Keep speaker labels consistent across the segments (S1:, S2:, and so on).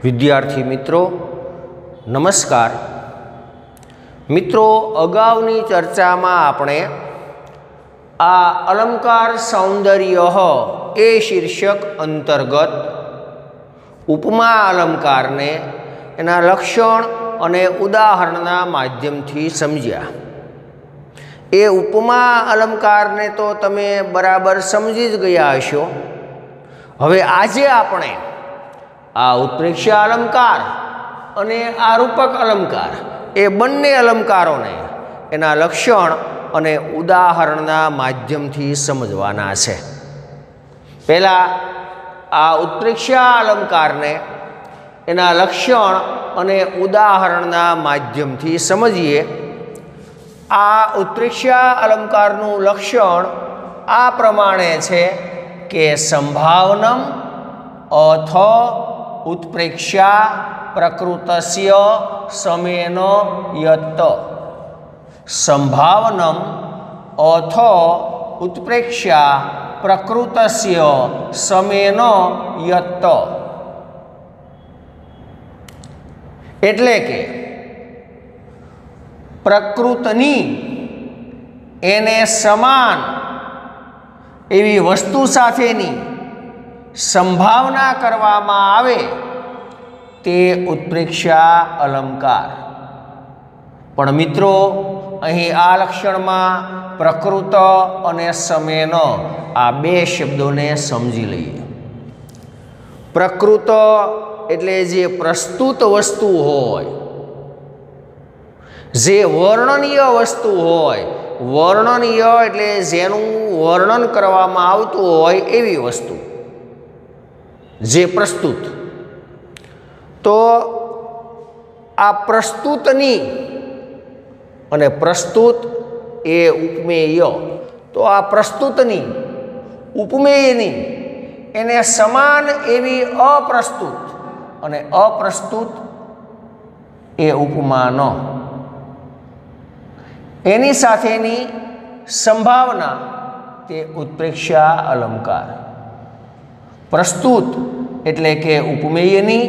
S1: विद्यार्थी मित्रों नमस्कार। मित्रों अगाउनी चर्चा में आपणे आ अलंकार सौंदर्य ए शीर्षक अंतर्गत उपमा अलंकार ने एना लक्षण अने उदाहरणना माध्यमथी समझ्या। ए उपमा अलंकार ने तो तमे बराबर समझी ज गया हशो। हवे आजे आपणे आ उत्प्रेक्षा अलंकार अने आरूपक अलंकार ए बंने अलंकारोने एना लक्षण अने उदाहरणना माध्यमथी समजवाना छे। पहेला आ उत्प्रेक्षा अलंकारने एना लक्षण अने उदाहरणना माध्यमथी समझीए। आ उत्प्रेक्षा अलंकारनुं लक्षण आ प्रमाणे छे के संभावनम अथो उत्प्रेक्षा प्रकृतस्य समेन यत्। संभावनम अथो उत्प्रेक्षा प्रकृतस्य समेन यत् एटले के प्रकृतनी एने समान एवी वस्तु साथेनी संभावना करवामां आवे ते उत्प्रेक्षा अलंकार। पण मित्रों अहीं आ लक्षणमां प्रकृत अने समेन आ बे शब्दोने समजी लईए। प्रकृत एटले जे प्रस्तुत वस्तु होय, जे वर्णनीय वस्तु होय, वर्णनीय एटले जेनुं वर्णन करवामां आवतुं होय एवी वस्तु जे प्रस्तुत। तो आ प्रस्तुतनी अने प्रस्तुत ए उपमेय। तो आ प्रस्तुतनी उपमेयनी एने समान एवी अप्रस्तुत अने अप्रस्तुत ए उपमान एनी साथेनी संभावना ते उत्प्रेक्षा अलंकार। प्रस्तुत एटले के उपमेयनी,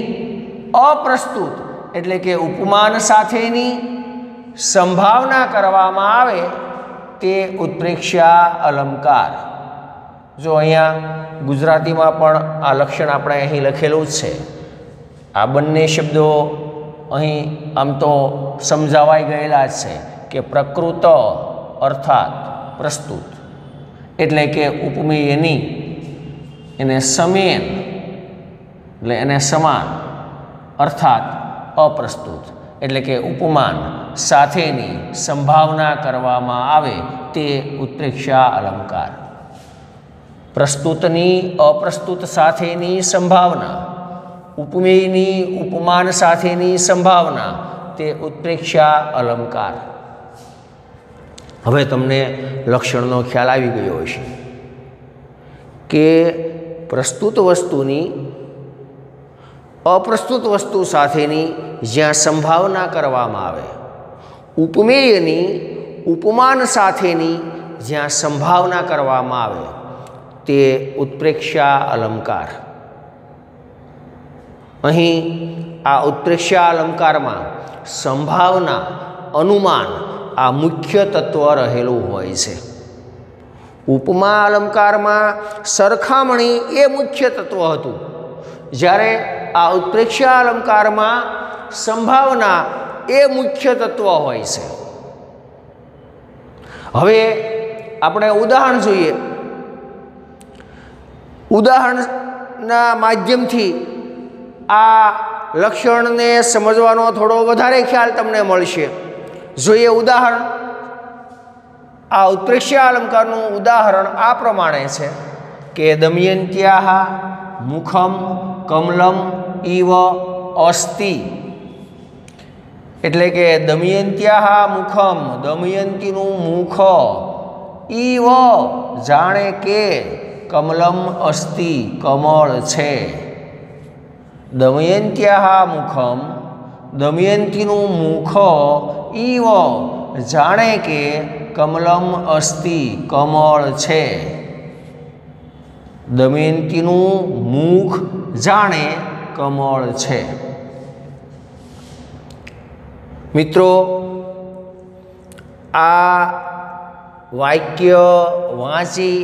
S1: अप्रस्तुत एटले के उपमान साथेनी संभावना करवामां आवे ते उत्प्रेक्षा अलंकार। जो अहींया गुजरातीमां पण आ लक्षण आपणे અહીં લખેલું જ છે। आ बंने शब्दो અહીં आम तो समजावाई गयेला ज छे के प्रकृत अर्थात प्रस्तुत एटले के उपमेयनी एने समेन एटले एने समान अर्थात अप्रस्तुत एटले के उपमान साथेनी संभावना करवामां आवे ते उत्प्रेक्षा अलंकार। प्रस्तुतनी अप्रस्तुत साथेनी संभावना, उपमेयनी उपमान साथेनी संभावना ते उत्प्रेक्षा अलंकार। हवे तमने लक्षणनो ख्याल आवी गयो हशे के प्रस्तुत वस्तुनी अप्रस्तुत वस्तु साथेनी ज्यां संभावना करवामां आवे, उपमेयनी उपमान साथेनी ज्यां संभावना करवामां आवे ते उत्प्रेक्षा अलंकार। अहीं आ उत्प्रेक्षा अलंकारमां संभावना, अनुमान आ मुख्य तत्व रहेलुं होय छे। उपमा अलंकारमां सरखामणी ए मुख्य तत्व हतुं, ज्यारे आ उत्प्रेक्षा अलंकारमां संभावना ए मुख्य तत्व होय छे। हवे आपणे उदाहरण जोईए। उदाहरणना माध्यमथी आ लक्षणने समजवानो थोड़ो वधारे ख्याल तमने मळशे। जोईए उदाहरण। आ उत्प्रेक्षा अलंकारनुं उदाहरण आ प्रमाणे छे के दमयन्त्याः मुखम कमलम इव अस्ति। एटले के दमयन्त्याः मुखम, दमयंतीनुं मुख, इव जाणे के कमलम अस्ति कमल छे। दमयन्त्याः मुखम, दमयंतीनुं मुख, इव जाणे के कमलम अस्ति कमल छे। दमयंतीनुं मुख जाणे કમળ છે. મિત્રો, આ વાક્ય વાંચી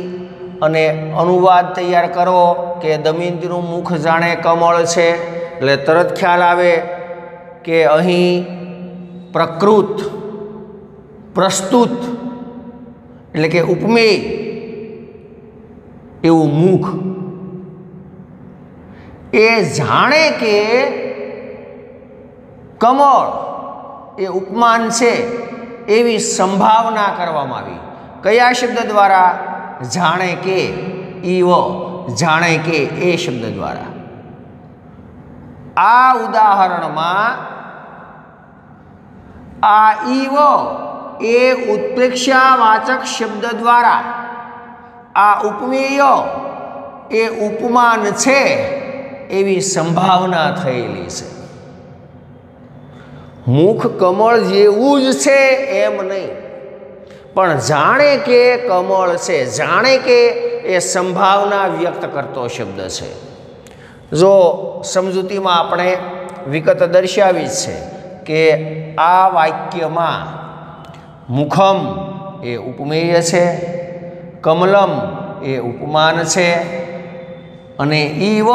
S1: અને અનુવાદ તૈયાર કરો કે દમયંતીનું મુખ જાણે કમળ છે, એટલે તરત ખ્યાલ આવે કે અહીં પ્રકૃત, પ્રસ્તુત એટલે કે ઉપમેય એવું મુખ એ જાણે કે કમળ એ ઉપમાન છે એવી સંભાવના કરવામાં આવી. કયા શબ્દ દ્વારા? જાણે કે, ઈવ, જાણે કે એ શબ્દ દ્વારા. આ ઉદાહરણમાં આ ઈવ એ ઉત્પ્રેક્ષાવાચક શબ્દ દ્વારા આ ઉપમેય એ ઉપમાન છે એવી સંભાવના થયેલી છે. મુખ કમળ જેવું જ છે એમ નહીં, પણ જાણે કે કમળ છે, જાણે કે એ સંભાવના વ્યક્ત કરતો શબ્દ છે. જો સમજૂતીમાં આપણે વિગત દર્શાવી છે કે આ વાક્યમાં મુખમ એ ઉપમેય છે, કમલમ એ ઉપમાન છે અને ઈવ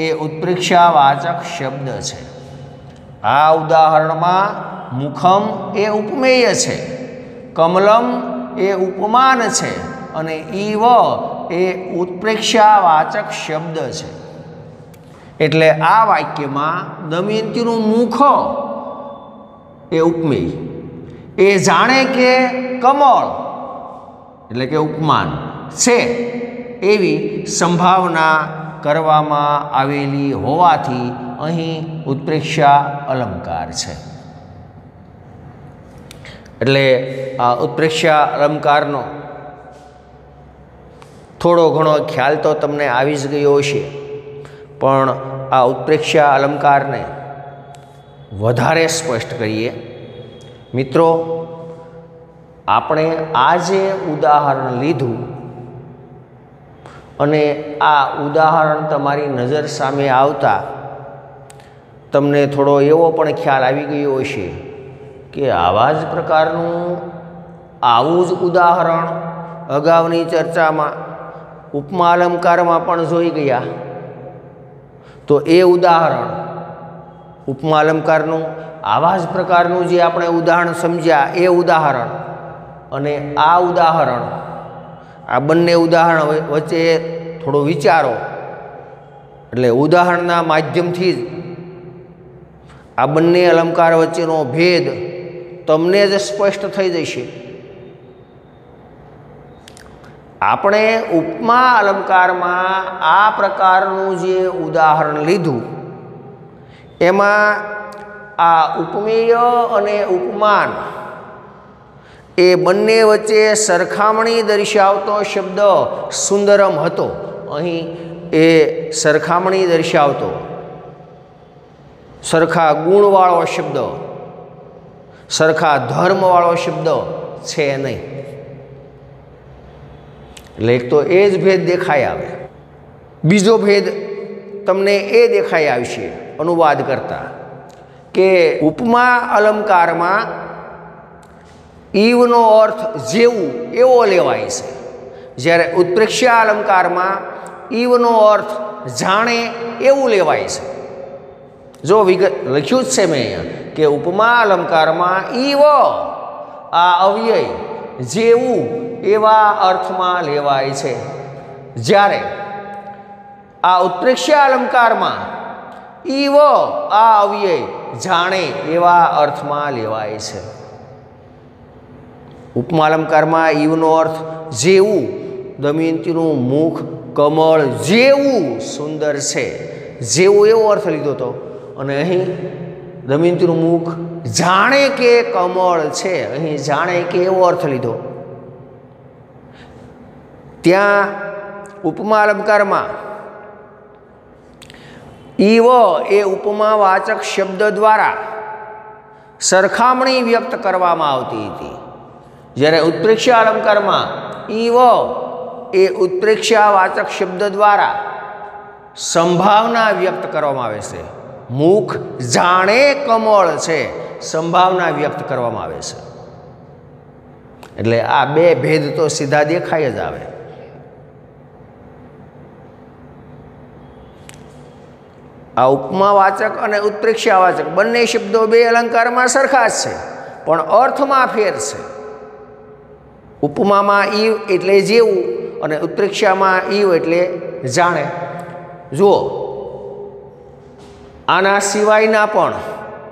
S1: એ ઉત્પ્રેક્ષાવાચક શબ્દ છે. આ ઉદાહરણમાં મુખમ એ ઉપમેય છે, કમલમ એ ઉપમાન છે અને ઈવ એ ઉત્પ્રેક્ષાવાચક શબ્દ છે. એટલે આ વાક્યમાં દમયંતીનું મુખ એ ઉપમેય, એ જાણે કે કમળ એટલે કે ઉપમાન છે એવી સંભાવના કરવામાં આવેલી હોવાથી અહીં ઉત્પ્રેક્ષા અલંકાર છે. એટલે આ ઉત્પ્રેક્ષા અલંકારનો થોડો ઘણો ખ્યાલ તો તમને આવી જ ગયો હશે, પણ આ ઉત્પ્રેક્ષા અલંકારને વધારે સ્પષ્ટ કરીએ. મિત્રો, આપણે આ જે ઉદાહરણ લીધું અને આ ઉદાહરણ તમારી નજર સામે આવતા તમને થોડો એવો પણ ખ્યાલ આવી ગયો હશે કે આવા જ પ્રકારનું આવું જ ઉદાહરણ અગાઉની ચર્ચામાં ઉપમા અલંકારમાં પણ જોઈ ગયા. તો એ ઉદાહરણ ઉપમા અલંકારનું આવા જ પ્રકારનું જે આપણે ઉદાહરણ સમજ્યા એ ઉદાહરણ અને આ ઉદાહરણ, આ બંને ઉદાહરણ વચ્ચે થોડો વિચારો, એટલે ઉદાહરણના માધ્યમથી જ આ બંને અલંકાર વચ્ચેનો ભેદ તમને જ સ્પષ્ટ થઈ જશે. આપણે ઉપમા અલંકારમાં આ પ્રકારનું જે ઉદાહરણ લીધું એમાં આ ઉપમેય અને ઉપમાન એ બંને વચ્ચે સરખામણી દર્શાવતો શબ્દ સુંદરમ હતો. અહીં એ સરખામણી દર્શાવતો સરખા ગુણવાળો શબ્દ, સરખા ધર્મવાળો શબ્દ છે નહીં. એટલે એક તો એ જ ભેદ દેખાઈ આવે. બીજો ભેદ તમને એ દેખાઈ આવશે અનુવાદ કરતા કે ઉપમા અલંકારમાં ઈવનો અર્થ જેવું એવો લેવાય છે, જ્યારે ઉત્પ્રેક્ષા અલંકારમાં ઈવનો અર્થ જાણે એવું લેવાય છે. જો વિગત લખ્યું જ છે મેં અહીંયા કે ઉપમા અલંકારમાં ઈવ આ અવ્યય જેવું એવા અર્થમાં લેવાય છે, જ્યારે આ ઉત્પ્રેક્ષા અલંકારમાં ઈવ આ અવ્યય જાણે એવા અર્થમાં લેવાય છે. ઉપમા અલંકારમાં ઈવનો અર્થ જેવું, દમયંતીનું મુખ કમળ જેવું સુંદર છે, જેવું એવો અર્થ લીધો હતો. અને અહીં દમયંતીનું મુખ જાણે કે કમળ છે, અહીં જાણે કે એવો અર્થ લીધો. ત્યાં ઉપમા અલંકારમાં ઈવ એ ઉપમાવાચક શબ્દ દ્વારા સરખામણી વ્યક્ત કરવામાં આવતી હતી, જ્યારે ઉત્પ્રેક્ષા અલંકારમાં ઈવ એ ઉત્પ્રેક્ષાવાચક શબ્દ દ્વારા સંભાવના વ્યક્ત કરવામાં આવે છે। મુખ જાણે કમળ છે, સંભાવના વ્યક્ત કરવામાં આવે છે। એટલે આ બે ભેદ તો સીધા દેખાય જ આવે। આ ઉપમાવાચક અને ઉત્પ્રેક્ષ્યાવાચક બંને શબ્દો બે અલંકારમાં સરખા જ છે, પણ અર્થમાં ફેર છે। ઉપમામાં ઈવ એટલે જેવું અને ઉત્પ્રેક્ષ્યામાં ઈવ એટલે જાણે। જુઓ, આના સિવાયના પણ,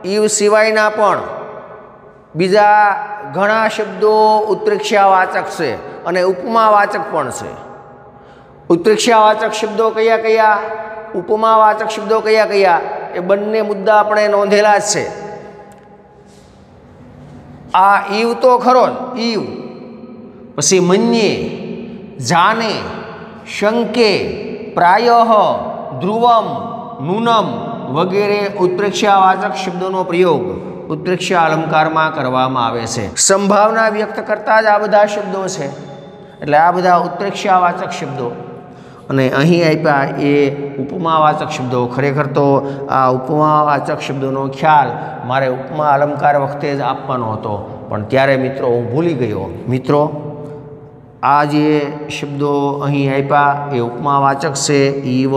S1: ઈવ સિવાયના પણ બીજા ઘણા શબ્દો ઉત્પ્રેક્ષ્યાવાચક છે અને ઉપમાવાચક પણ છે। ઉત્પ્રેક્ષ્યાવાચક શબ્દો કયા કયા, ઉપમાવાચક શબ્દો કયા કયા, એ બંને મુદ્દા આપણે નોંધેલા જ છે। આ ઈવ તો ખરો જ, ઈવ, પછી મન્યે, જાને, શંકે, પ્રાયઃ, ધ્રુવમ, નૂનમ વગેરે ઉત્પ્રેક્ષ્યાવાચક શબ્દોનો પ્રયોગ ઉત્પ્રેક્ષ્યા અલંકારમાં કરવામાં આવે છે। સંભાવના વ્યક્ત કરતા જ આ બધા શબ્દો છે, એટલે આ બધા ઉત્પ્રેક્ષ્યાવાચક શબ્દો। અને અહીં આપ્યા એ ઉપમાવાચક શબ્દો। ખરેખર તો આ ઉપમાવાચક શબ્દોનો ખ્યાલ મારે ઉપમા અલંકાર વખતે જ આપવાનો હતો, પણ ત્યારે મિત્રો હું ભૂલી ગયો। મિત્રો, આ જે શબ્દો અહીં આપ્યા એ ઉપમાવાચક છે। ઈવ,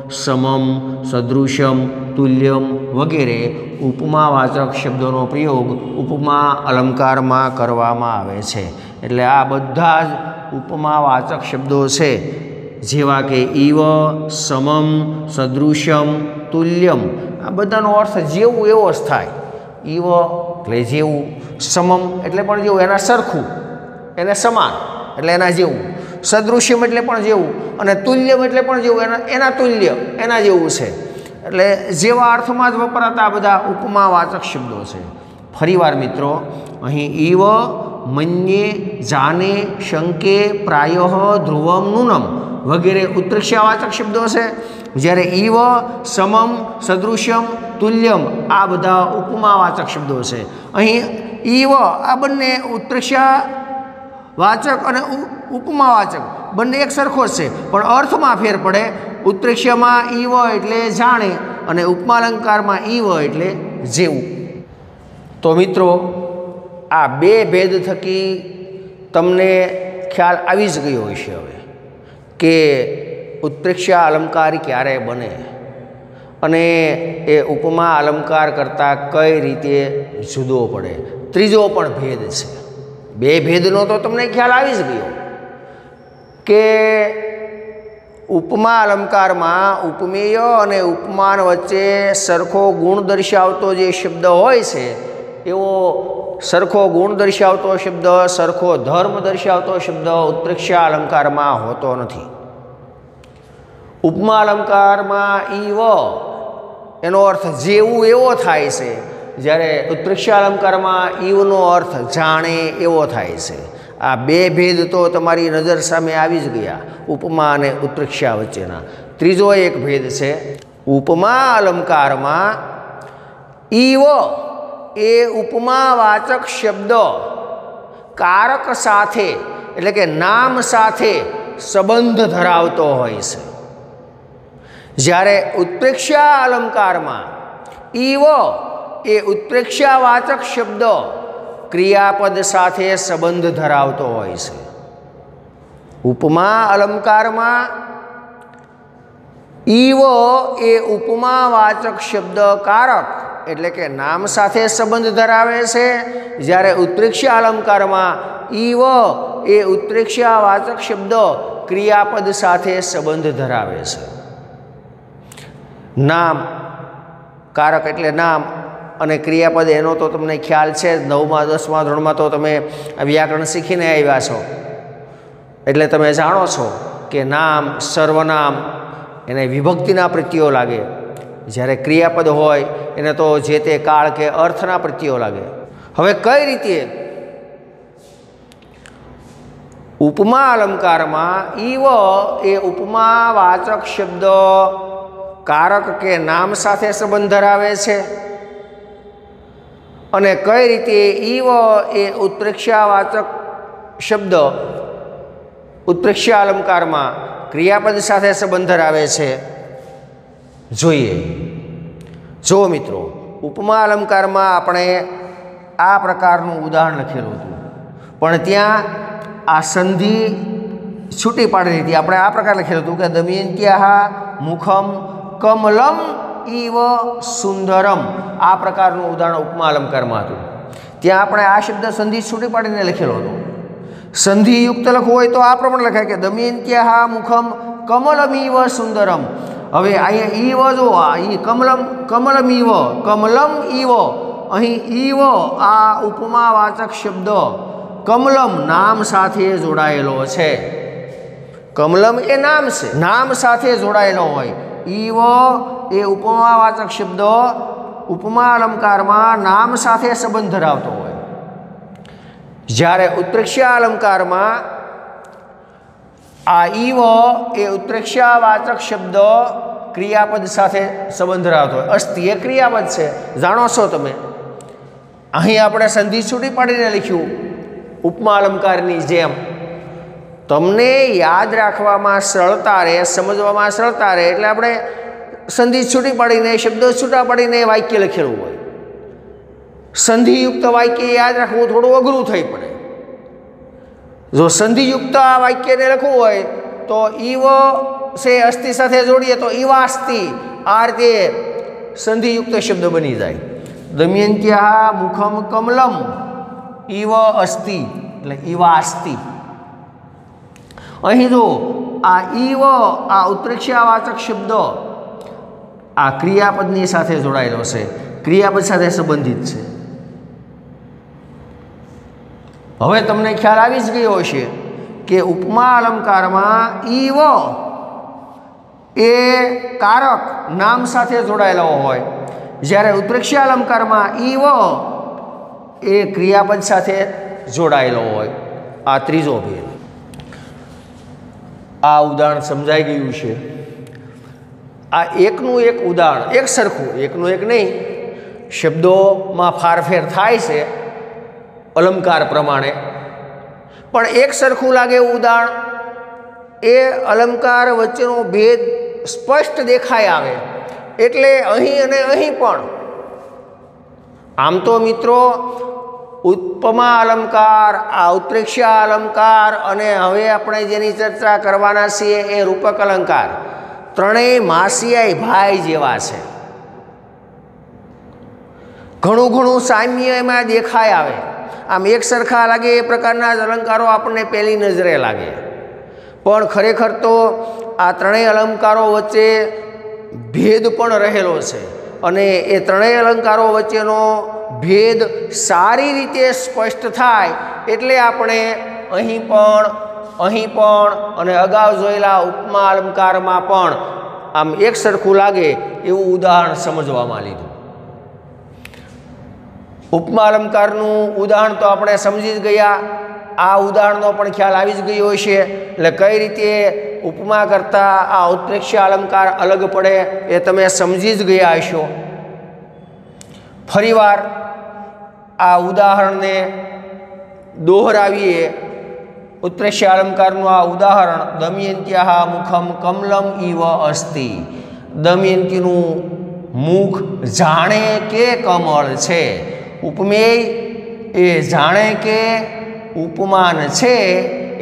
S1: સમમ, સદૃશમ, તુલ્યમ વગેરે ઉપમાવાચક શબ્દોનો પ્રયોગ ઉપમા અલંકારમાં કરવામાં આવે છે। એટલે આ બધા જ ઉપમાવાચક શબ્દો છે, જેવા કે ઈવ, સમમ, સદૃશમ, તુલ્યમ, આ બધાનો અર્થ જેવું એવો જ થાય। ઈવ એટલે જેવું, સમમ એટલે પણ જેવું, એના સરખું, એને સમાન એટલે એના જેવું, સદૃશ્યમ એટલે પણ જેવું, અને તુલ્યમ એટલે પણ જેવું, એના તુલ્ય, એના જેવું છે। એટલે જેવા અર્થમાં જ વપરાતા બધા ઉપમાવાચક શબ્દો છે। ફરીવાર મિત્રો, અહીં ઈવ, મન્યે, જાને, શંકે, પ્રાયઃ, ધ્રુવમ, નૂનમ વગેરે ઉત્પ્રેક્ષ્યાવાચક શબ્દો છે, જ્યારે ઈવ, સમમ, સદૃશ્યમ, તુલ્યમ આ બધા ઉપમાવાચક શબ્દો છે। અહીં ઈવ આ બંને ઉત્પ્રેક્ષ્યાવાચક અને ઉપમાવાચક બંને એક સરખો જ છે, પણ અર્થમાં ફેર પડે। ઉત્પ્રેક્ષ્યમાં ઈવ એટલે જાણે અને ઉપમાલંકારમાં ઈવ એટલે જેવું। તો મિત્રો, આ બે ભેદ થકી તમને ખ્યાલ આવી જ ગયો હશે હવે કે ઉત્પ્રેક્ષ્યા અલંકાર ક્યારે બને અને એ ઉપમા અલંકાર કરતાં કઈ રીતે જુદો પડે। ત્રીજો પણ ભેદ છે। બે ભેદનો તો તમને ખ્યાલ આવી જ ગયો કે ઉપમા અલંકારમાં ઉપમેય અને ઉપમાન વચ્ચે સરખો ગુણ દર્શાવતો જે શબ્દ હોય છે, એવો સરખો ગુણ દર્શાવતો શબ્દ, સરખો ધર્મ દર્શાવતો શબ્દ ઉત્પ્રેક્ષ્યા અલંકારમાં હોતો નથી। ઉપમા અલંકારમાં ઈવ એનો અર્થ જેવું એવો થાય છે, જ્યારે ઉત્પ્રેક્ષ્યા અલંકારમાં ઈવનો અર્થ જાણે એવો થાય છે। આ બે ભેદ તો તમારી નજર સામે આવી જ ગયા ઉપમા અને ઉત્પ્રેક્ષ્યા વચ્ચેના। ત્રીજો એક ભેદ છે, ઉપમા અલંકારમાં ઈવ એ ઉપમાવાચક શબ્દ કારક સાથે એટલે કે નામ સાથે સંબંધ ધરાવતો હોય છે, જ્યારે ઉત્પ્રેક્ષ્યા અલંકારમાં ઈવ એ ઉત્પ્રેક્ષ્યાવાચક શબ્દ ક્રિયાપદ સાથે સંબંધ ધરાવતો હોય છે। ઉપમા અલંકારમાં ઈવ એ ઉપમાવાચક શબ્દ કારક એટલે કે નામ સાથે સંબંધ ધરાવે છે, જ્યારે ઉત્પ્રેક્ષ્યા અલંકારમાં ઈવ એ ઉત્પ્રેક્ષ્યાવાચક શબ્દ ક્રિયાપદ સાથે સંબંધ ધરાવે છે। નામ, કારક એટલે નામ અને ક્રિયાપદ એનો તો તમને ખ્યાલ છે જ। 9મા 10મા ધોરણમાં તો તમે વ્યાકરણ શીખીને આવ્યા છો, એટલે તમે જાણો છો કે નામ, સર્વનામ એને વિભક્તિના પ્રત્યયો લાગે, જ્યારે ક્રિયાપદ હોય એને તો જે તે કાળ કે અર્થના પ્રત્યયો લાગે। હવે કઈ રીતે ઉપમા અલંકારમાં ઈવ એ ઉપમાવાચક શબ્દ કારક કે નામ સાથે સંબંધ ધરાવે છે અને કઈ રીતે ઈવ એ ઉત્પ્રેક્ષ્યાવાચક શબ્દ ઉત્પ્રેક્ષ્યા અલંકારમાં ક્રિયાપદ સાથે સંબંધ ધરાવે છે, જોઈએ। જો મિત્રો, ઉપમા અલંકારમાં આપણે આ પ્રકારનું ઉદાહરણ લખેલું હતું, પણ ત્યાં આ સંધિ છૂટી પાડી હતી। આપણે આ પ્રકાર લખેલું હતું કે દમયંત્યાહ મુખમ કમલમ ઇવ સુંદરમ, આ પ્રકારનું ઉદાહરણ ઉપમા અલંકારમાં હતું। ત્યાં આપણે આ શબ્દ સંધિ છૂટી પાડીને લખેલો હતો। સંધિયુક્ત લખવું હોય તો આ પ્રમાણે લખાય કે દમયંત્યાહ મુખમ કમલમિવ સુંદરમ। હવે અહીંયા ઈવ જો અહીં કમલમ ઇવ, અહીં ઈવ આ ઉપમાવાચક શબ્દ કમલમ નામ સાથે જોડાયેલો છે। કમલમ એ નામ છે, નામ સાથે જોડાયેલો હોય। ઈવ એ ઉપમાવાચક શબ્દ ઉપમા અલંકારમાં નામ સાથે સંબંધ ધરાવતો હોય। જ્યારે ઉત્પ્રેક્ષા અલંકારમાં આ ઈવ એ ઉત્પ્રેક્ષાવાચક શબ્દ ક્રિયાપદ સાથે સંબંધ ધરાવતો હોય। અસ્તિ એ ક્રિયાપદ છે, જાણો છો તમે। અહીં આપણે સંધિ છૂટી પાડીને લખ્યું ઉપમા અલંકારની જેમ। તમને યાદ રાખવામાં સરળતા રહે, સમજવામાં સરળતા રહે એટલે આપણે સંધિ છૂટી પાડીને, શબ્દો છૂટા પાડીને વાક્ય લખેલું હોય। સંધિયુક્ત વાક્ય યાદ રાખવું થોડું અઘરું થઈ પડે। જો સંધિયુક્ત આ વાક્યને લખવું હોય તો ઈવ સે અસ્થિ સાથે જોડીએ તો ઈવાસ્તિ, આ રીતે સંધિયુક્ત શબ્દ બની જાય। દમયંત્યાહ મુખમ કમલમ ઇવ અસ્તિ એટલે ઈવાસ્તિ। અહીં જો આ ઈવ આ ઉત્પ્રેક્ષાવાચક શબ્દ આ ક્રિયાપદની સાથે જોડાયેલો છે, ક્રિયાપદ સાથે સંબંધિત છે। હવે તમને ખ્યાલ આવી જ ગયો હશે કે ઉપમા અલંકારમાં ઈવ એ કારક નામ સાથે જોડાયેલો હોય, જ્યારે ઉત્પ્રેક્ષા અલંકારમાં ઈવ એ ક્રિયાપદ સાથે જોડાયેલો હોય। આ ત્રીજો ભેદ। આ ઉદાહરણ સમજાઈ ગયું છે। આ એકનું એક ઉદાહરણ, એક સરખું, એકનું એક નહીં, શબ્દોમાં ફારફેર થાય છે અલંકાર પ્રમાણે, પણ એક સરખું લાગે એવું ઉદાહરણ, એ અલંકાર વચ્ચેનો ભેદ સ્પષ્ટ દેખાઈ આવે। એટલે અહીં અને અહીં પણ આમ તો મિત્રો ઉપમા અલંકાર, આ ઉત્પ્રેક્ષા અલંકાર અને હવે આપણે જેની ચર્ચા કરવાના છીએ એ રૂપક અલંકાર, ત્રણેય માસિયાઈ ભાઈ જેવા છે। ઘણું ઘણું સામ્ય એમાં દેખાય આવે। આમ એક સરખા લાગે એ પ્રકારના જ અલંકારો આપણને પહેલી નજરે લાગે, પણ ખરેખર તો આ ત્રણેય અલંકારો વચ્ચે ભેદ પણ રહેલો છે। અને એ ત્રણેય અલંકારો વચ્ચેનો ભેદ સારી રીતે સ્પષ્ટ થાય એટલે આપણે અહીં પણ અને અગાઉ જોયેલા ઉપમા અલંકારમાં પણ આમ એક સરખું લાગે એવું ઉદાહરણ સમજવામાં લીધું। ઉપમા અલંકારનું ઉદાહરણ તો આપણે સમજી જ ગયા। આ ઉદાહરણનો પણ ખ્યાલ આવી જ ગયો હશે। એટલે કઈ રીતે ઉપમા કરતાં આ ઉત્પ્રેક્ષા અલંકાર અલગ પડે એ તમે સમજી જ ગયા હશો। ફરીવાર આ ઉદાહરણને દોહરાવીએ। ઉત્પ્રેક્ષા અલંકારનું આ ઉદાહરણ દમયંત્યાહ મુખમ કમલમ ઇવ અસ્તિ। દમયંતીનું મુખ જાણે કે કમળ છે। ઉપમેય એ જાણે કે ઉપમાન છે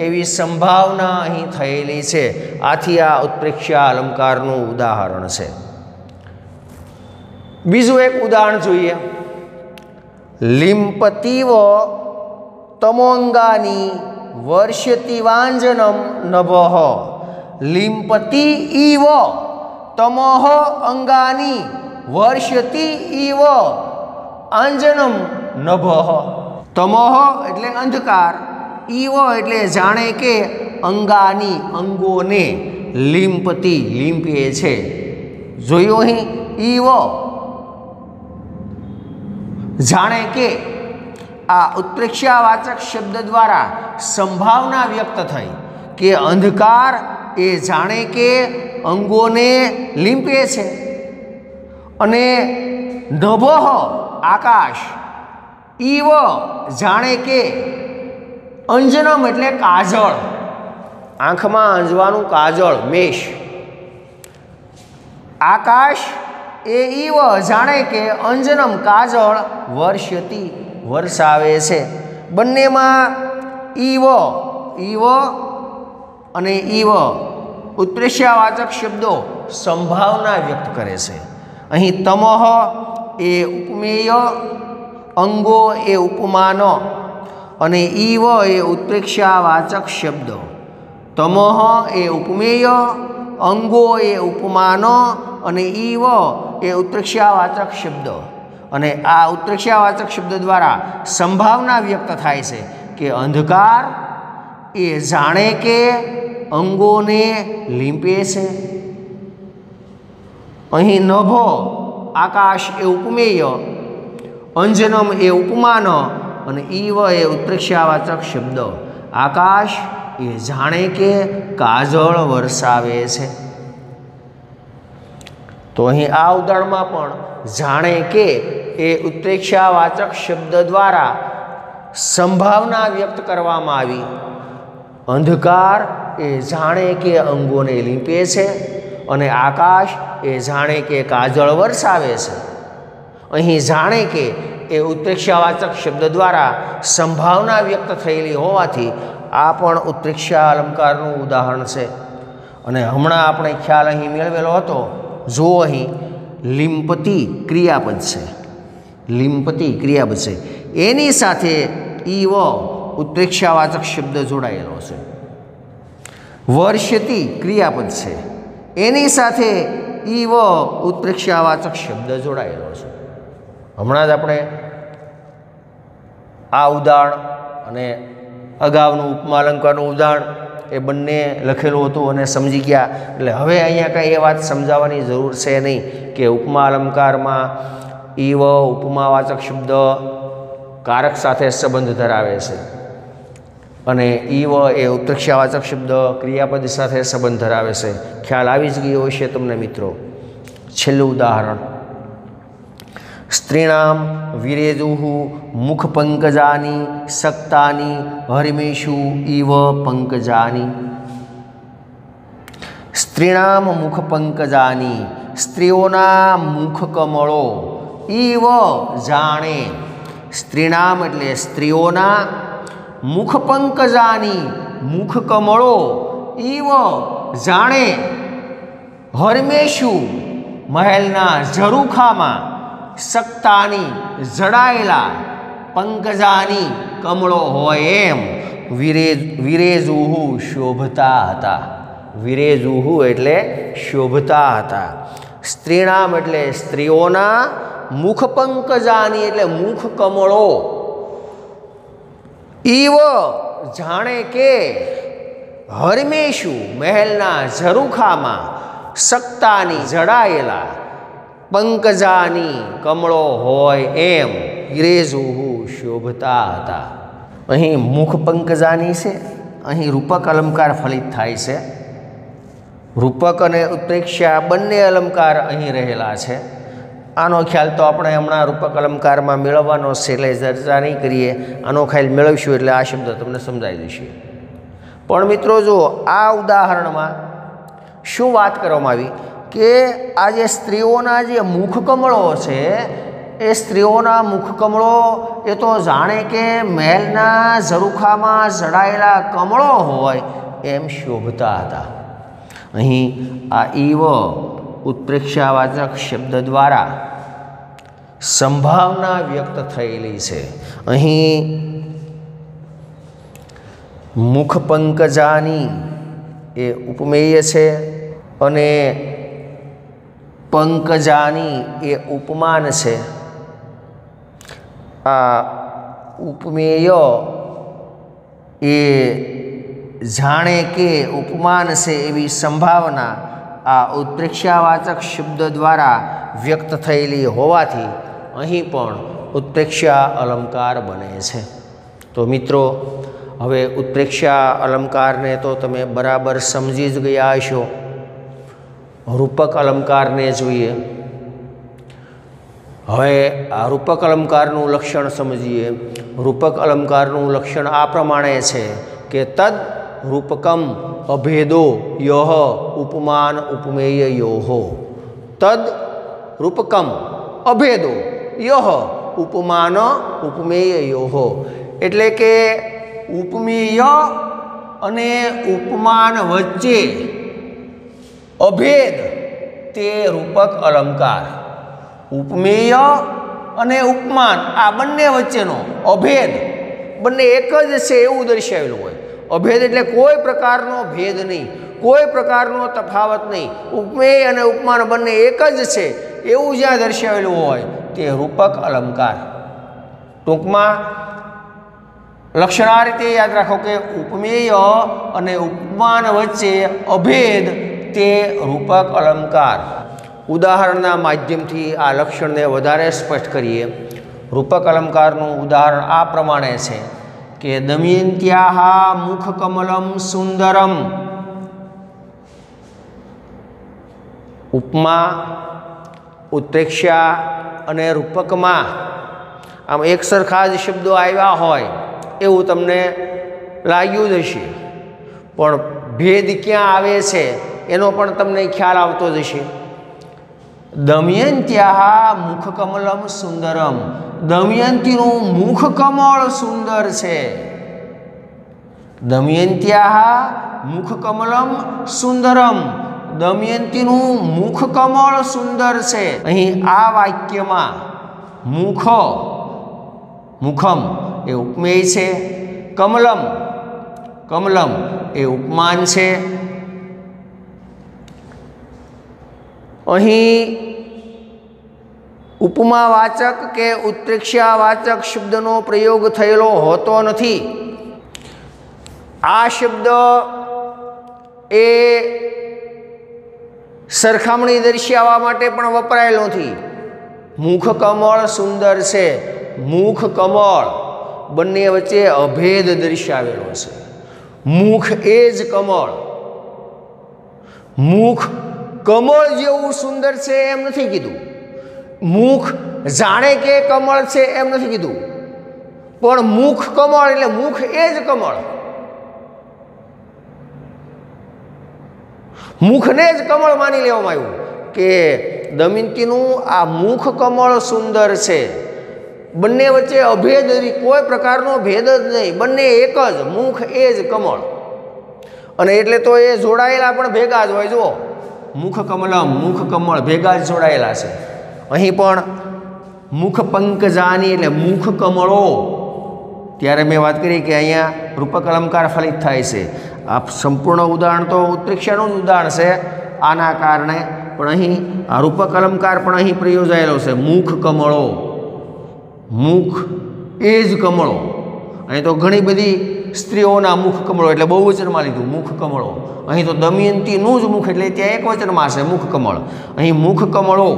S1: એવી સંભાવના અહીં થયેલી છે। આથી આ ઉત્પ્રેક્ષા અલંકારનું ઉદાહરણ છે। બીજું એક ઉદાહરણ જોઈએ। લિંપતિવ તમોંગાની વર્ષતિ વાંજનમ નભઃ। લિંપતિ ઇવ તમઃ અંગાની વર્ષતિ ઇવ આંજનમ નભઃ। તમઃ એટલે અંધકાર, ઇવ એટલે જાણે કે, અંગાની અંગોને, લિંપતિ લિંપે છે। જોયું અહીં ઇવ જાણે કે, આ ઉત્પ્રેક્ષાવાચક શબ્દ દ્વારા સંભાવના વ્યક્ત થઈ કે અંધકાર એ જાણે કે અંગોને લીંપે છે। અને નભઃ આકાશ, ઇવ જાણે કે, અંજનમ એટલે કાજળ, આંખમાં અંજવાનું કાજળ, મેષ, आकाश ए ईव जाणे के अंजनम काजळ वर्ष्यति वरसावे छे। बंनेमां ईव ईव अने ईव उत्प्रेक्षावाचक शब्दों संभावना व्यक्त करे छे। अहीं तमः ए उपमेय, अंगो ए उपमान अने ईव ए उत्प्रेक्षावाचक शब्द। तमः ए उपमेय, अंगो ए उपमान अने ईव ए उत्प्रेक्षावाचक शब्द। अने आ उत्प्रेक्षावाचक शब्द द्वारा संभावना व्यक्त थाय छे कि अंधकार ए जाणे के अंगोने लींपे छे। अहीं नभो आकाश ए उपमेय, अंजनम ए उपमान अने ईव ए उत्प्रेक्षावाचक शब्द। आकाश ए जाणे के काजळ वरसावे छे। तो अहीं आ उदाहरणमां पण जाणे के ए उत्प्रेक्षावाचक शब्द द्वारा संभावना व्यक्त करवामां आवी। अंधकार ए जाणे के अंगोने लींपे छे अने आकाश ए जाणे के काजळ वरसावे छे। अहीं जाणे के ए उत्प्रेक्षावाचक शब्द द्वारा संभावना व्यक्त थयेली होवाथी आ पण उत्प्रेक्षा अलंकारनुं उदाहरण छे। अने हमणां आपणे ख्याल अहीं मेळवेलो हतो। जो अहीं लिंपति क्रियापद छे, लिंपति क्रियापद छे, एनी साथे ईव उत्प्रेक्षावाचक शब्द जोड़ायेलो छे। वर्ष्यति क्रियापद छे, एनी साथे ईव उत्प्रेक्षावाचक शब्द जोड़ायेलो छे। हमणां ज आपणे आ उदाहरण अने अगाउनुं उपमालंकारनुं उदाहरण ए बंने लखेलुं हतुं अने समजी गया। एटले हवे अहींया कंई ए वात समजाववानी जरूर छे नहीं कि उपमा अलंकारमां ईव उपमावाचक शब्द कारक साथे संबंध धरावे छे अने ईव ए उत्प्रेक्षावाचक शब्द क्रियापद साथे संबंध धरावे छे। ख्याल आवी ज गयो हशे तमने मित्रों। छेल्लुं उदाहरण, स्त्रीणां विरेजुः मुखपंकजानि सक्तानि हरिमेषु इव पंकजानि। स्त्रीणां मुखपंकजानि, स्त्रीओना मुखकमळो इव जाणे। स्त्रीणां एटले स्त्रीओना, मुखपंकजानि मुखकमळो इव जाणे। हरमेशु महलना झरूखामां, सक्तानी जड़ायेला, पंकजानी कमळो होय एम विरेजुः शोभता हता। विरेजुः एटले शोभता हता। स्त्रीणाम एटले स्त्रीओना, मुखपंकजानी एटले मुखकमळो, इव जाणे के हरमेशु महलना झरूखामां, सक्तानी जड़ायेला, पंकजानी कमळो होय एम विरेजुः शोभता हता। अहीं मुख पंकजानी छे, अहीं रूपक अलंकार फलित थाय छे। रूपक अने उत्प्रेक्षा बंने अलंकार अहीं रहेला छे। आनो ख्याल तो आपणे हमणां रूपक अलंकारमां मेळवવાનો छे એટલે ચર્ચા नहीं करीए। आनो ख्याल मेळवशुं એટલે आ शब्द तमने समजाई जशे। पण मित्रों जो आ उदाहरणमां शुं वात करवामां आवी के आज स्त्रीओना जे मुखकमळो छे ए स्त्रीओना मुखकमळो ए तो जाणे के महलना झरूखामां जड़ायेला कमळो होय एम शोभता हता। अहीं आ इव उत्प्रेक्षावाचक शब्द द्वारा संभावना व्यक्त थयेली छे। अहीं मुखपंकजानी ए उपमेय छे अने पंकजानी ए उपमान छे। आ उपमेय ए जाणे के उपमान छे एवी संभावना आ उत्प्रेक्षावाचक शब्द द्वारा व्यक्त थयेली होवाथी अहीं पण उत्प्रेक्षा अलंकार बने छे। तो मित्रों हवे उत्प्रेक्षा अलंकार ने तो तमे बराबर समझी ज गया हशो। रूपक अलंकार ने जोईए। हवे आ रूपक अलंकारनुं लक्षण समझीए। रूपक अलंकारनुं लक्षण आ प्रमाणे छे के तद रूपकम अभेदो यह उपमान उपमेय योहो। तद रूपकम अभेदो यह उपमान उपमेयो। एटले के उपमेय अने उपमान वच्चे अभेद ते रूपक अलंकार। उपमेय अने उपमान आ बंने वच्चेनो अभेद बंने एक ज छे एवुं दर्शावेलुं होय। अभेद एटले कोई प्रकारनो भेद नहीं, कोई प्रकारनो तफावत नहीं। उपमेय अने उपमान बंने एक ज छे एवुं ज्यां दर्शावेलुं होय ते रूपक अलंकार। टूंकमां लक्षण आ रीते याद राखो के उपमेय अने उपमान वच्चे अभेद ते रूपक अलंकार। उदाहरणना माध्यमथी आ लक्षणने वधारे स्पष्ट करीए। रूपक अलंकारनुं उदाहरण आ प्रमाणे छे के दमयन्त्याः मुखकमलं सुंदरम। उपमा, उत्प्रेक्षा अने रूपकमां आम एक सरखा ज शब्दों आव्या होय एवुं तमने लाग्युं ज हशे, पण भेद क्यां आवे छे एनो पण तमने ख्याल आवतो ज हशे। दमयन्त्याः मुखकमलम सुंदरम। दमयंतीनुं मुखकमल सुंदर छे। दमयन्त्याः मुखकमलम सुंदरम। दमयंतीनुं मुखकमल सुंदर छे। अहीं आ वाक्यमां मुख मुखम ए उपमेय छे, कमलम कमलम ए उपमान छे। अहीं उपमावाचक के उत्प्रेक्षावाचक शब्दनो प्रयोग थयेलो होतो नथी। आ शब्द ए सरखामणी दर्शावा माटे पण वपरायेलो नथी। मुख कमल सुंदर छे, मुख कमल बंने वच्चे अभेद दर्शावेलो छे। मुख एज कमल, मुख कमल जेवुं सुंदर छे एम नथी कीधुं। मुख जाणे के कमल छे एम नथी कीधुं, पण मुख कमल एटले मुख एज कमल। मुखने ज कमल मानी लेवामां आव्युं के दमयंतीनुं आ मुख कमल सुंदर छे। बंने वच्चे अभेद कोई प्रकारनो भेद ज नहीं, बंने एक ज मुख एज कमल। अने एटले तो ए जोड़ायेला पण भेगा ज होय। जो मुख कमलम मुख कमल भेगा ज जोड़ायेला छे। अहीं पण मुख पंकजानी एटले मुख कमळो। त्यारे मैं बात करी कि अहींया रूपक अलंकार फलित थाय छे। आ संपूर्ण उदाहरण तो उत्प्रेक्षानुं ज उदाहरण छे आना कारणे, पण अहीं आ रूपक अलंकार पण अहीं प्रयोजायेलो छे। मुख कमळो, मुख एज कमळो। अहीं तो घणी बधी स्त्रीओना मुख कमळो एटले बहुवचनमां लीधुं मुख कमळो। अहीं तो दमयंतीनुं ज मुख एटले त्यां एकवचनमां छे मुख कमळ। अहीं मुख कमळो,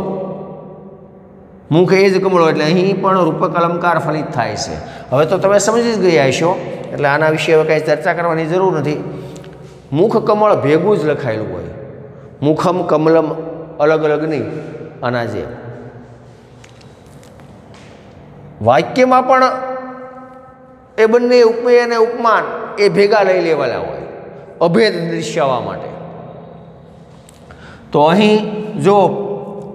S1: मुख एज कमळो एटले अहीं पण रूपक अलंकार फलित थाय छे। हवे तो तमे समजी ज गया हशो एटले आना विषय हवे कांई चर्चा करवानी जरूर नथी। मुख कमळ भेगुं ज लखायेलुं होय, मुखम कमलम अलग अलग नहीं। आना जे वाक्यमां पण ए बंने उपमेय अने उपमान ए भेगा लई लेवाला होय अभेद दर्शाववा माटे। तो अहीं जो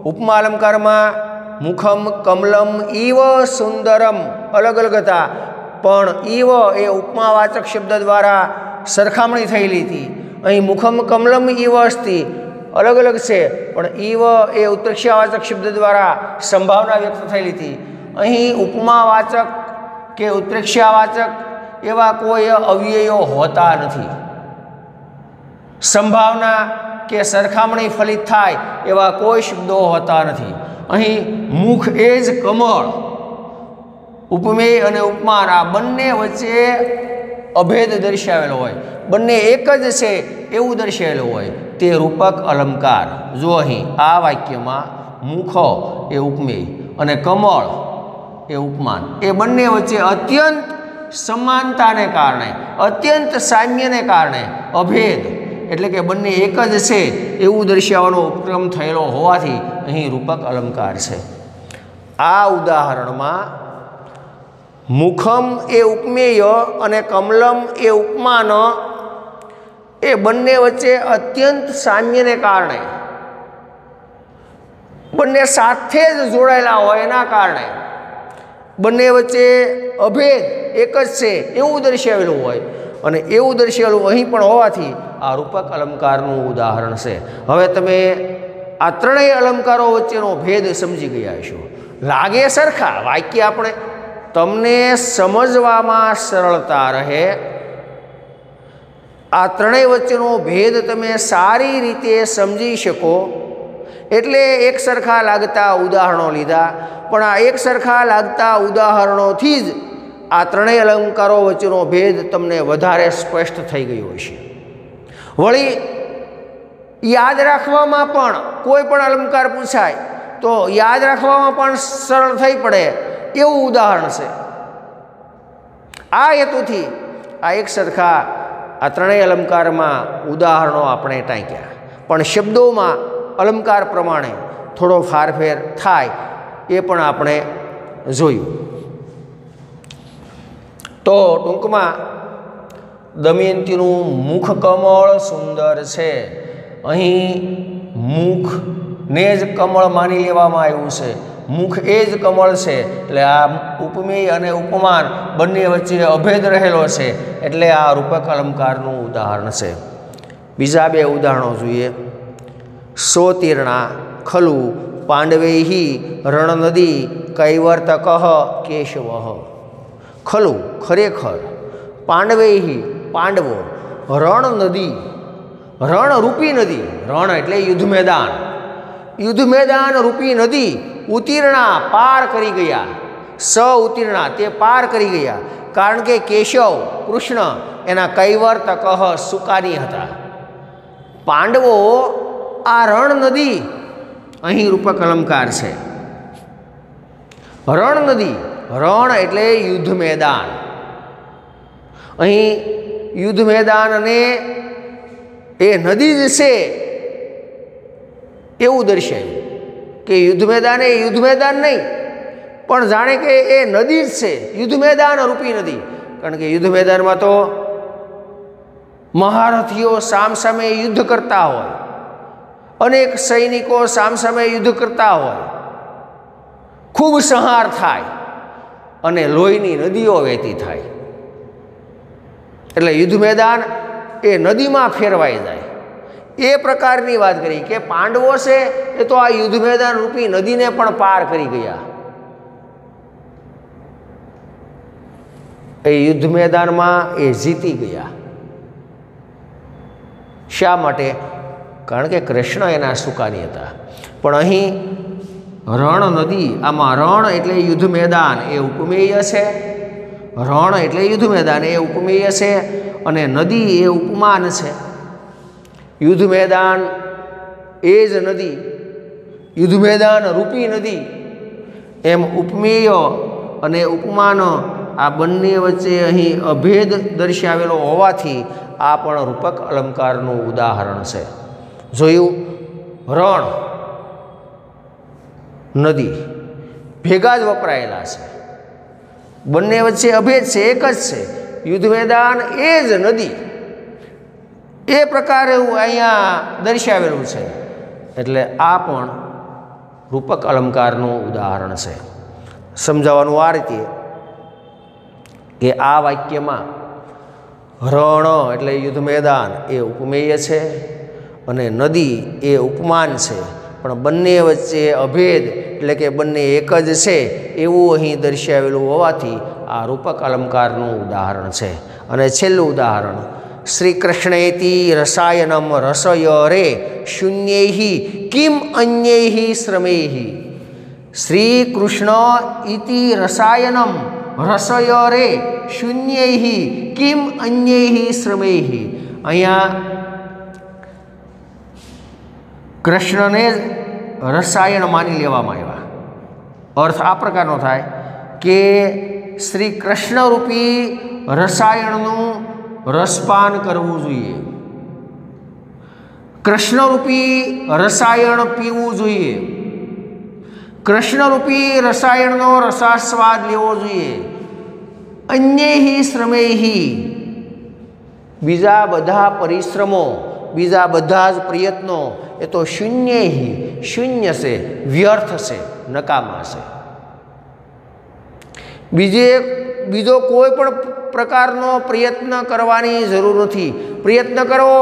S1: उपमा अलंकारमां मुखम कमलम इव सुंदरम अलग अलग था, पण इव ए उपमावाचक शब्द द्वारा सरखामणी थयेली थी। अहीं मुखम कमलम इव अस्ति अलग अलग छे, पण इव ए उत्प्रेक्षावाचक शब्द द्वारा संभावना व्यक्त थयेली थी। अहीं उपमावाचक के उत्प्रेक्षावाचक एवा कोई अव्ययो होता नथी। संभावना के सरखामणी फलित थाय एवा कोई शब्दों होता नथी। अहीं मुख एज कमळ उपमेय अने उपमान आ बंने वच्चे अभेद दर्शावेलो होय, बंने एक ज छे एवुं दर्शावेलो होय ते रूपक अलंकार। जो अहीं आ वाक्यमां मुख ए उपमेय अने कमळ ए उपमान ए बंने वच्चे अत्यंत समानताने कारणे, अत्यंत साम्यने कारणे अभेद एटले के बंने एक ज छे एवुं दर्शावવાનો ઉપક્રમ થયેલો હોવાથી અહીં રૂપક અલંકાર છે। આ ઉદાહરણમાં મુખમ એ ઉપમેય અને કમલમ એ ઉપમાન એ બંને વચ્ચે અત્યંત સામ્યને કારણે બંને સાથે જ જોડાયેલા હોય એના કારણે બંને વચ્ચે અભેદ એક જ છે એવું દર્શાવેલું હોય અને એવું દર્શાવેલું અહીં પણ હોવાથી આ રૂપક અલંકારનું ઉદાહરણ છે. હવે તમે આ ત્રણેય અલંકારો વચ્ચેનો ભેદ સમજી ગયા છો. લાગે સરખા વાક્ય, આપણે તમને સમજવામાં સરળતા રહે આ ત્રણેય વચ્ચેનો ભેદ તમે સારી રીતે સમજી શકો એટલે એક સરખા લાગતા ઉદાહરણો લીધા. પણ આ એક સરખા લાગતા ઉદાહરણોથી જ આ ત્રણેય અલંકારો વચ્ચેનો ભેદ તમને વધારે સ્પષ્ટ થઈ ગયો હશે. વળી યાદ રાખવામાં પણ કોઈ પણ અલંકાર પૂછાય તો યાદ રાખવામાં પણ સરળ થઈ પડે એવું ઉદાહરણ છે. આ હેતુથી આ એક સરખા આ ત્રણેય અલંકારમાં ઉદાહરણો આપણે ટાંક્યા, પણ શબ્દોમાં અલંકાર પ્રમાણે થોડો ફારફેર થાય એ પણ આપણે જોયું. તો ટૂંકમાં દમયંતીનું મુખ કમળ સુંદર છે. અહીં મુખને જ કમળ માની લેવામાં આવ્યું છે. મુખ એ જ કમળ છે એટલે આ ઉપમેય અને ઉપમાન બંને વચ્ચે અભેદ રહેલો છે એટલે આ રૂપક અલંકારનું ઉદાહરણ છે. બીજા બે ઉદાહરણો જોઈએ. સોતીર્ણા ખલુ પાંડવૈહી રણનદી કૈવર્તક કેશવ. ખલુ ખરેખર, પાંડવૈહી પાંડવો, રણનદી રણરૂપી નદી, રણ એટલે યુદ્ધ મેદાન, યુદ્ધ મેદાન રૂપી નદી ઉતીર્ણા પાર કરી ગયા. સ ઉતીર્ણા તે પાર કરી ગયા કારણ કે કેશવ કૃષ્ણ એના કૈવર્તક સુકાની હતા. પાંડવો આ રણ નદી અહીં રૂપક અલંકાર છે. રણ નદી, રણ એટલે યુદ્ધ મેદાન. અહીં યુદ્ધ મેદાન અને એ નદી જ છે એવું દર્શાવ્યું કે યુદ્ધ મેદાન એ યુદ્ધ મેદાન નહીં પણ જાણે કે એ નદી જ છે, યુદ્ધ મેદાન રૂપી નદી. કારણ કે યુદ્ધ મેદાનમાં તો મહારથીઓ સામસામે યુદ્ધ કરતા હોય, અનેક સૈનિકો સામસામે યુદ્ધ કરતા હોય, ખૂબ સંહાર થાય અને લોહીની નદીઓ વહેતી થાય. એટલે યુદ્ધ મેદાન એ નદીમાં ફેરવાઈ જાય એ પ્રકારની વાત કરી કે પાંડવો છે એ તો આ યુદ્ધ મેદાન રૂપી નદીને પણ પાર કરી ગયા. એ યુદ્ધ મેદાનમાં એ જીતી ગયા. શા માટે? કારણ કે કૃષ્ણ એના સુકાની હતા. પણ અહીં રણ નદી, આમાં રણ એટલે યુદ્ધ મેદાન એ ઉપમેય છે, રણ એટલે યુદ્ધ મેદાન એ ઉપમેય છે અને નદી એ ઉપમાન છે. યુદ્ધ મેદાન એ જ નદી, યુદ્ધ મેદાન રૂપી નદી, એમ ઉપમેય અને ઉપમાન આ બંને વચ્ચે અહીં અભેદ દર્શાવેલો હોવાથી આ પણ રૂપક અલંકારનું ઉદાહરણ છે. જોયું, રણ નદી ભેગા જ વપરાયેલા છે, બંને વચ્ચે અભેદ છે, એક જ છે. યુદ્ધ મેદાન એ જ નદી એ પ્રકારે અહીંયા દર્શાવેલું છે એટલે આ પણ રૂપક અલંકારનું ઉદાહરણ છે. સમજાવવાનું આ રીતે કે આ વાક્યમાં રણ એટલે યુદ્ધ મેદાન એ ઉપમેય છે અને નદી એ ઉપમાન છે, પણ બંને વચ્ચે અભેદ એટલે કે બંને એક જ છે એવું અહીં દર્શાવેલું હોવાથી આ રૂપક અલંકારનું ઉદાહરણ છે. અને છેલ્લું ઉદાહરણ, શ્રી કૃષ્ણેતિ રસાયનમ રસય રે શૂન્યૈ કિમ અન્યૈ શ્રમૈ. શ્રી કૃષ્ણ ઇતિ રસાયનમ રસય રે શૂન્યૈ કિમ અન્યૈ શ્રમૈ. અહીંયા કૃષ્ણને રસાયણ માની લેવામાં આવ્યા. અર્થ આ પ્રકારનો થાય કે શ્રી કૃષ્ણરૂપી રસાયણનું રસપાન કરવું જોઈએ, કૃષ્ણરૂપી રસાયણ પીવું જોઈએ, કૃષ્ણરૂપી રસાયણનો રસાસ્વાદ લેવો જોઈએ. અન્યૈ શ્રમૈ, બીજા બધા પરિશ્રમો બીજા બધા જ પ્રયત્નો એ તો શૂન્ય છે, વ્યર્થ છે, નકામા છે. બીજો કોઈ પણ પ્રકારનો પ્રયત્ન કરવાની જરૂર નથી. પ્રયત્ન કરો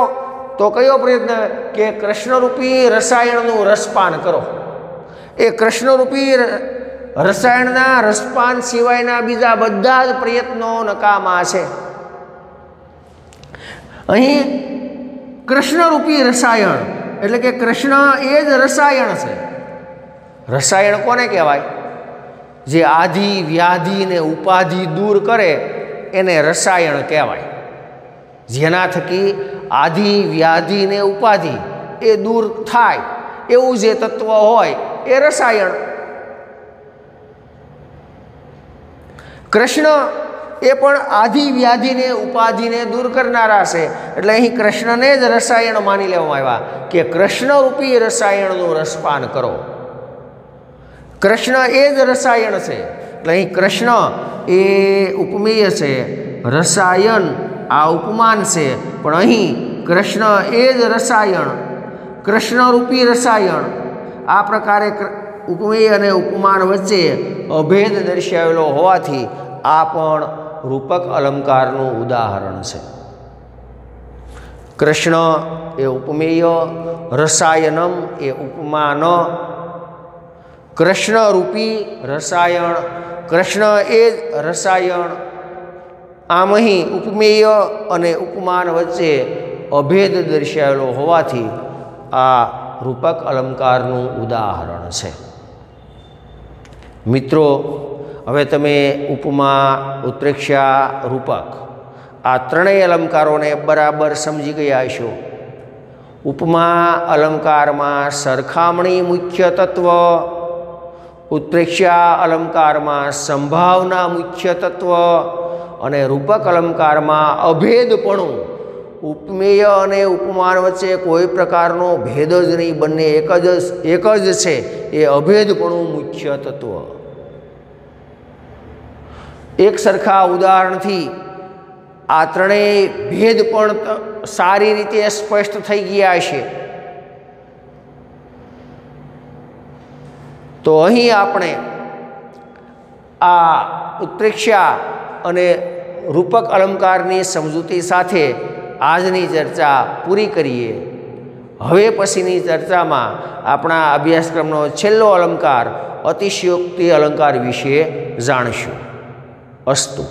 S1: તો કયો પ્રયત્ન? કે કૃષ્ણરૂપી રસાયણનું રસપાન કરો. એ કૃષ્ણરૂપી રસાયણના રસપાન સિવાયના બીજા બધા જ પ્રયત્નો નકામા છે. અહીં કૃષ્ણરૂપી રસાયણ એટલે કે કૃષ્ણ એ જ રસાયણ છે. રસાયણ કોને કહેવાય? જે આધિ વ્યાધિ ને ઉપાધિ દૂર કરે એને રસાયણ કહેવાય. જેના થકી આધિ વ્યાધિ ને ઉપાધિ એ દૂર થાય એવું જે તત્વ હોય એ રસાયણ. કૃષ્ણ એ પણ આધિ વ્યાધિને ઉપાધિને દૂર કરનારા છે. એટલે અહીં કૃષ્ણને જ રસાયણ માની લેવામાં આવ્યા કે કૃષ્ણરૂપી રસાયણનું રસપાન કરો. કૃષ્ણ એ જ રસાયણ છે. એટલે અહીં કૃષ્ણ એ ઉપમેય છે, રસાયણ આ ઉપમાન છે. પણ અહીં કૃષ્ણ એ જ રસાયણ, કૃષ્ણરૂપી રસાયણ. આ પ્રકારે ઉપમેય અને ઉપમાન વચ્ચે અભેદ દર્શાવેલો હોવાથી આ પણ રૂપક અલંકારનું ઉદાહરણ છે. કૃષ્ણ એ ઉપમેય, રસાયનમ એ ઉપમાન, કૃષ્ણરૂપી રસાયણ, કૃષ્ણ એ જ રસાયણ. આમ અહીં ઉપમેય અને ઉપમાન વચ્ચે અભેદ દર્શાવેલો હોવાથી આ રૂપક અલંકારનું ઉદાહરણ છે. મિત્રો, હવે તમે ઉપમા, ઉત્પ્રેક્ષા, રૂપક આ ત્રણેય અલંકારોને બરાબર સમજી ગયા છો. ઉપમા અલંકારમાં સરખામણી મુખ્ય તત્વ, ઉત્પ્રેક્ષા અલંકારમાં સંભાવના મુખ્ય તત્વ અને રૂપક અલંકારમાં અભેદપણું. ઉપમેય અને ઉપમાન વચ્ચે કોઈ પ્રકારનો ભેદ જ નહીં, બંને એક જ છે. એ અભેદપણું મુખ્ય તત્વ. એક સરખા ઉદાહરણથી આ ત્રણેય ભેદ પણ સારી રીતે સ્પષ્ટ થઈ ગયા છે. તો અહીં આપણે આ ઉત્પ્રેક્ષા અને રૂપક અલંકારની સમજૂતી સાથે આજની ચર્ચા પૂરી કરીએ. હવે પછીની ચર્ચામાં આપણા અભ્યાસક્રમનો છેલ્લો અલંકાર અતિશયોક્તિ અલંકાર વિશે જાણીશું. અસ્તુ.